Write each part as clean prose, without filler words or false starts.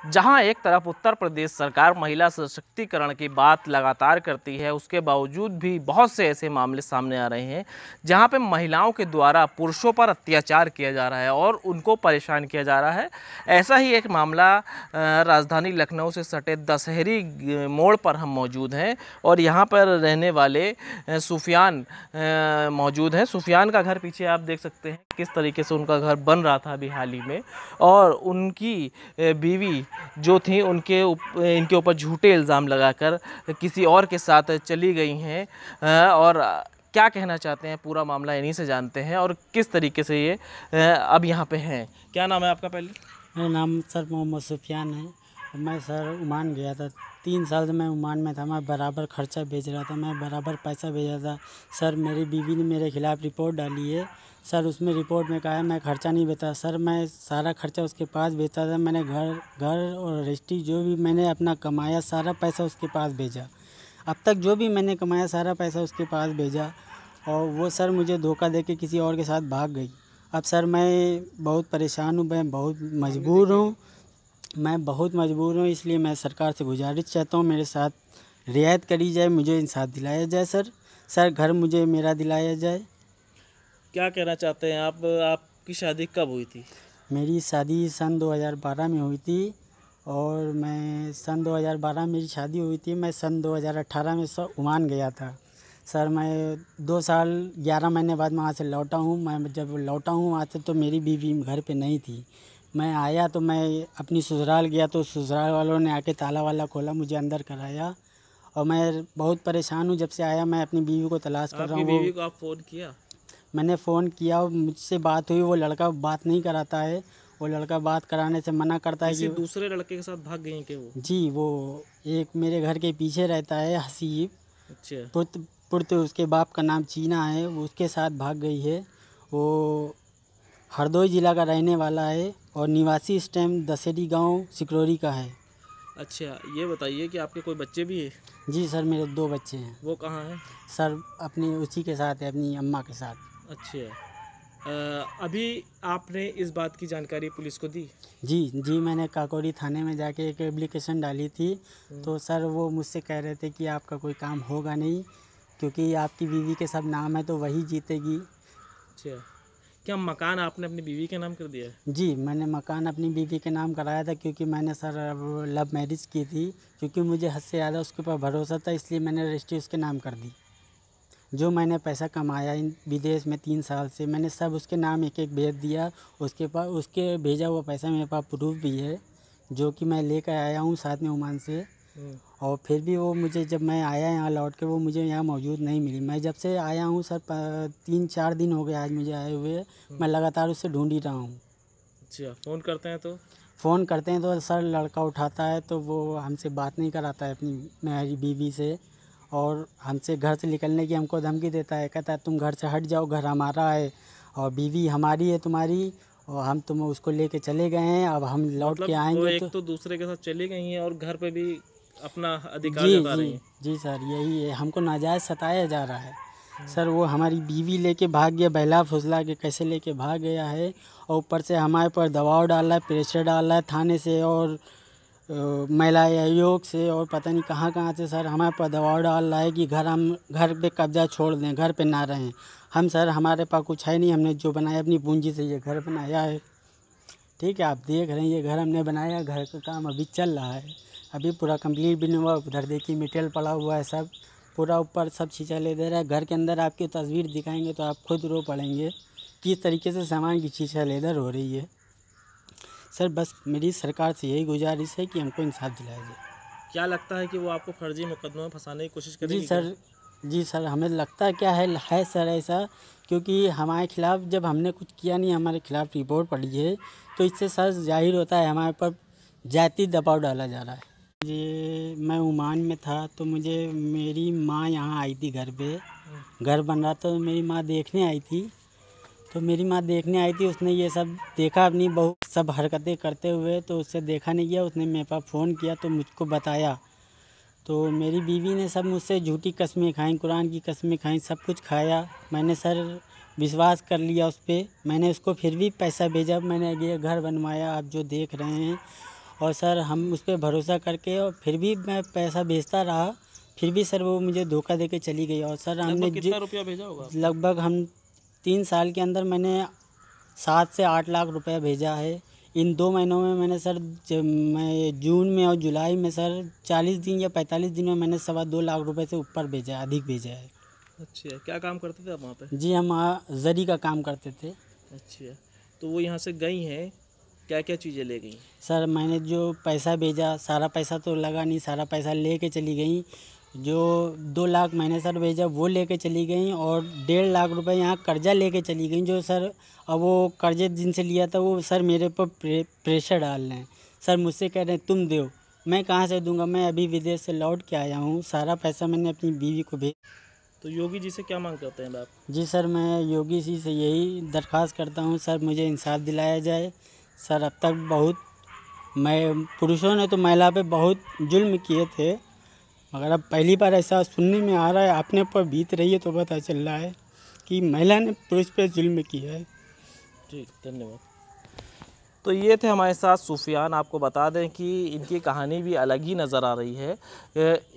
जहां एक तरफ उत्तर प्रदेश सरकार महिला सशक्तिकरण की बात लगातार करती है, उसके बावजूद भी बहुत से ऐसे मामले सामने आ रहे हैं जहां पे महिलाओं के द्वारा पुरुषों पर अत्याचार किया जा रहा है और उनको परेशान किया जा रहा है। ऐसा ही एक मामला राजधानी लखनऊ से सटे दशहरी मोड़ पर हम मौजूद हैं और यहाँ पर रहने वाले सुफियान मौजूद हैं। सुफियान का घर पीछे आप देख सकते हैं किस तरीके से उनका घर बन रहा था अभी हाल ही में, और उनकी बीवी जो थी इनके ऊपर झूठे इल्ज़ाम लगाकर किसी और के साथ चली गई हैं। और क्या कहना चाहते हैं पूरा मामला इन्हीं से जानते हैं और किस तरीके से ये अब यहाँ पे हैं। क्या नाम है आपका? पहले मेरा नाम सर मोहम्मद सुफियान है। मैं सर ओमान गया था, 3 साल से मैं ओमान में था। मैं बराबर खर्चा भेज रहा था, मैं बराबर पैसा भेजा था। सर मेरी बीवी ने मेरे खिलाफ़ रिपोर्ट डाली है। सर उसमें रिपोर्ट में कहा है मैं खर्चा नहीं भेजा। सर मैं सारा खर्चा उसके पास भेजा था। मैंने घर और रजिस्ट्री जो भी मैंने अपना कमाया सारा पैसा उसके पास भेजा। अब तक जो भी मैंने कमाया सारा पैसा उसके पास भेजा और वो सर मुझे धोखा दे के किसी और के साथ भाग गई। अब सर मैं बहुत परेशान हूँ, मैं बहुत मजबूर हूँ। इसलिए मैं सरकार से गुजारिश चाहता हूँ मेरे साथ रियायत करी जाए, मुझे इंसाफ दिलाया जाए। सर घर मुझे मेरा दिलाया जाए। क्या कहना चाहते हैं आप? आपकी शादी कब हुई थी? मेरी शादी सन 2012 में हुई थी और मैं सन 2012 में मेरी शादी हुई थी। मैं सन 2018 में ओमान गया था। सर मैं 2 साल 11 महीने बाद वहाँ से लौटा हूँ। मैं जब लौटा हूँ वहाँ से तो मेरी बीवी घर पे नहीं थी। मैं आया तो मैं अपनी ससुराल गया तो ससुराल वालों ने आके ताला वाला खोला, मुझे अंदर कराया और मैं बहुत परेशान हूँ। जब से आया मैं अपनी बीवी को तलाश कर रहा हूँ। आपकी बीवी को आप फ़ोन किया? मैंने फ़ोन किया और मुझसे बात हुई। वो लड़का बात नहीं कराता है, वो लड़का बात कराने से मना करता है कि दूसरे लड़के के साथ भाग गई हैं क्या वो? जी, वो एक मेरे घर के पीछे रहता है हसीब। अच्छा। पुत्र उसके बाप का नाम चीना है, वो उसके साथ भाग गई है। वो हरदोई ज़िला का रहने वाला है और निवासी इस टाइम दशहरी गांव सिकरौरी का है। अच्छा, ये बताइए कि आपके कोई बच्चे भी हैं? जी सर, मेरे 2 बच्चे हैं। वो कहाँ हैं? सर अपनी उसी के साथ है, अपनी अम्मा के साथ। अच्छा। अभी आपने इस बात की जानकारी पुलिस को दी? जी, मैंने काकोरी थाने में जाके एक एप्लीकेशन डाली थी। तो सर वो मुझसे कह रहे थे कि आपका कोई काम होगा नहीं क्योंकि आपकी बीवी के सब नाम है तो वही जीतेगी। अच्छा, क्या मकान आपने अपनी बीवी के नाम कर दिया है? जी, मैंने मकान अपनी बीवी के नाम कराया था क्योंकि मैंने सर लव मैरिज की थी। क्योंकि मुझे हद से ज़्यादा उसके ऊपर भरोसा था, इसलिए मैंने रजिस्ट्री उसके नाम कर दी। जो मैंने पैसा कमाया इन विदेश में 3 साल से, मैंने सब उसके नाम एक-एक भेज दिया। उसके भेजा हुआ पैसा मेरे पास प्रूफ भी है, जो कि मैं लेकर आया हूँ साथ में ओमान से। और फिर भी वो मुझे जब मैं आया यहाँ लौट के वो मुझे यहाँ मौजूद नहीं मिली। मैं जब से आया हूँ सर 3-4 दिन हो गए आज मुझे आए हुए। मैं लगातार उससे ढूंढ ही रहा हूँ। अच्छा, फ़ोन करते हैं तो? फ़ोन करते हैं तो सर लड़का उठाता है तो वो हमसे बात नहीं कराता है अपनी मेरी बीवी से और हमसे घर से निकलने की हमको धमकी देता है। कहता है तुम घर से हट जाओ, घर हमारा है और बीवी हमारी है तुम्हारी और हम तुम उसको लेके चले गए हैं, अब हम लौट के आएंगे। वो एक तो दूसरे के साथ चली गई हैं और घर पे भी अपना अधिकार जी जता रही हैं। जी सर, यही है, हमको नाजायज़ सताया जा रहा है। सर वो हमारी बीवी लेके भाग गया, बहला फुसला के कैसे लेके भाग गया है और ऊपर से हमारे पर दबाव डाल रहा है, प्रेशर डाल रहा है थाने से और महिला आयोग से और पता नहीं कहाँ कहाँ से सर हमारे पर दबाव डाल रहा है कि हम घर पे कब्जा छोड़ दें, घर पे ना रहें। हम सर हमारे पास कुछ है नहीं, हमने जो बनाया अपनी पूंजी से ये घर बनाया है। ठीक है, आप देख रहे हैं ये घर हमने बनाया, घर का काम अभी चल रहा है, अभी पूरा कंप्लीट भी नहीं हुआ। उधर देखिए मेटेरियल पड़ा हुआ है, सब पूरा ऊपर सब शीशा ले दे रहा है। घर के अंदर आपकी तस्वीर दिखाएंगे तो आप खुद रो पड़ेंगे किस तरीके से सामान की शीशा लेदर हो रही है। सर बस मेरी सरकार से यही गुजारिश है कि हमको इंसाफ दिलाया जाए। क्या लगता है कि वो आपको फर्जी मुकदमे में फंसाने की कोशिश करेगी? जी सर, हमें लगता क्या है सर ऐसा, क्योंकि हमारे खिलाफ़ जब हमने कुछ किया नहीं, हमारे खिलाफ़ रिपोर्ट पड़ी है तो इससे सर जाहिर होता है हमारे पर जाति दबाव डाला जा रहा है। ये मैं ओमान में था तो मुझे मेरी माँ यहाँ आई थी घर पे, घर बन रहा था तो मेरी माँ देखने आई थी। उसने ये सब देखा अपनी बहू सब हरकतें करते हुए, तो उससे देखा नहीं गया। उसने मेरे पास फ़ोन किया तो मुझको बताया। तो मेरी बीवी ने सब मुझसे झूठी कस्में खाई, कुरान की कस्में खाई, सब कुछ खाया। मैंने सर विश्वास कर लिया उस पर। मैंने उसको फिर भी पैसा भेजा, मैंने ये घर बनवाया आप जो देख रहे हैं। और सर हम उस पर भरोसा करके और फिर भी मैं पैसा भेजता रहा, फिर भी सर वो मुझे धोखा दे के चली गई। और सर हमने लगभग कितना रुपया भेजा होगा? लगभग हम 3 साल के अंदर मैंने 7 से 8 लाख रुपया भेजा है। इन 2 महीनों में मैंने सर मैं जून में और जुलाई में सर 40 दिन या 45 दिन में मैंने 2.25 लाख रुपए से ऊपर भेजा है, अधिक भेजा है। अच्छा, क्या काम करते थे आप वहाँ पे? जी हम जरी का काम करते थे। अच्छा, तो वो यहाँ से गई हैं, क्या क्या चीज़ें ले गई? सर मैंने जो पैसा भेजा सारा पैसा तो लगा नहीं, सारा पैसा ले के चली गई। जो 2 लाख मैंने सर भेजा वो लेके चली गई और 1.5 लाख रुपए यहाँ कर्जा लेके चली गई। जो सर अब वो कर्जे जिनसे लिया था वो सर मेरे पर प्रेशर डाल रहे हैं। सर मुझसे कह रहे हैं तुम दो, मैं कहाँ से दूंगा, मैं अभी विदेश से लौट के आया हूँ, सारा पैसा मैंने अपनी बीवी को भेज। तो योगी जी से क्या मांग करते हैं आप? जी सर मैं योगी जी से यही दरख्वास्त करता हूँ सर मुझे इंसाफ दिलाया जाए। सर अब तक बहुत पुरुषों ने तो महिला पे बहुत जुल्म किए थे, मगर अब पहली बार ऐसा सुनने में आ रहा है, अपने ऊपर बीत रही है तो पता चल रहा है कि महिला ने पुरुष पे जुल्म किया है। ठीक, धन्यवाद। तो ये थे हमारे साथ सुफियान। आपको बता दें कि इनकी कहानी भी अलग ही नज़र आ रही है।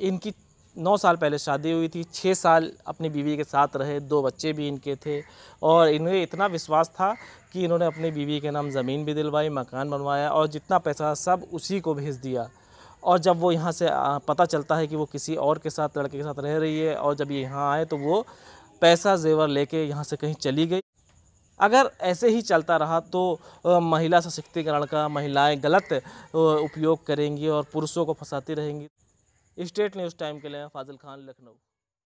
इनकी 9 साल पहले शादी हुई थी, 6 साल अपनी बीवी के साथ रहे, 2 बच्चे भी इनके थे और इन्हें इतना विश्वास था कि इन्होंने अपनी बीवी के नाम ज़मीन भी दिलवाई, मकान बनवाया और जितना पैसा सब उसी को भेज दिया। और जब वो यहाँ से पता चलता है कि वो किसी और के साथ, लड़के के साथ रह रही है और जब ये यहाँ आए तो वो पैसा जेवर लेके यहाँ से कहीं चली गई। अगर ऐसे ही चलता रहा तो महिला सशक्तिकरण का महिलाएं गलत उपयोग करेंगी और पुरुषों को फंसाती रहेंगी। स्टेट न्यूज़ टाइम के लिए फाजिल खान, लखनऊ।